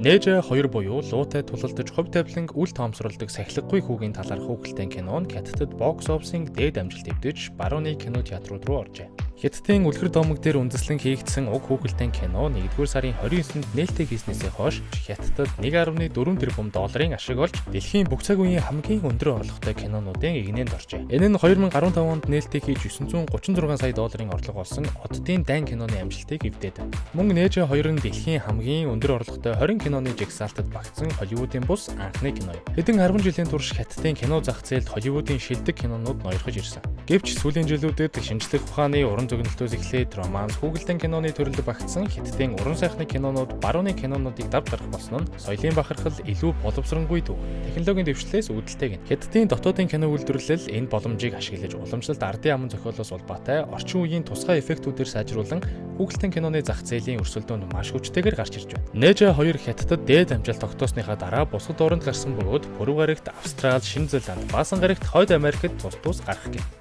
Нээж 2 буюу луутай тулалдаж хувь тавиланг үл тоомсруулдаг сахилгагүй хүүгийн талаарх хүүхэлдэйн кино нь Хятадд бокс офисын дээд амжилт эвдэж барууны кино театрууд руу оржээ. Хятадын үлгэр домог дээр үндэслэн хийгдсэн уг хүүхэлдэйн кино 1-р сарын 29-нд нээлттэй хийснээсээ хойш Хятадд 1.4 тэрбум долларын ашиг олж дэлхийн бүх цаг үеийн хамгийн өндөр орлоготой кинонуудын игнэнд оржээ. Энэ нь 2015 онд нээлттэй хийж 936 сая долларын орлого олсон оддын дайн киноны амжилтыг эвдээд байна. Мөн Нээж 2 нь дэлхийн хамгийн өндөр орлоготой 20 киноны жагсаалтад багтсан Холливуудын бус анхны кино юм. Хэдэн 10 жилийн турш Хятадын кино зах зээлд Холливуудын шилдэг кинонууд ноёрхож ирсэн. Гэвч сүүлийн жилүүдэд шинжлэх ухааны уран зөгнөлтөөс эхлээд романс, хүүхэлдэйн киноны төрөлд багтсан Хятадын уран сайхны кинонууд барууны кинонуудыг давж гарах болсон нь соёлын бахархал илүү боловсронгүй төв. Технологийн дэвшлээс үүдэлтэй гэнэ. Хятадын дотоодын кино үйлдвэрлэл энэ боломжийг ашиглаж уламжлалт ардын аман зохиолоос улбаатай орчин үеийн тусгай эффектүүдээр сайжруулан хүүхэлдэйн киноны зах зээлийн өрсөлдөөнд маш хүчтэйгээр гарч ирж байна. Нээж 2 Хятадд дээд амжилт тогтоосныхаа дараа бусад оронд гарсан бөгөөд Пүрэв гарагт Австрали, Шинэ Зеланд, Баасан гарагт Хойд Америкт тус гарах гэв.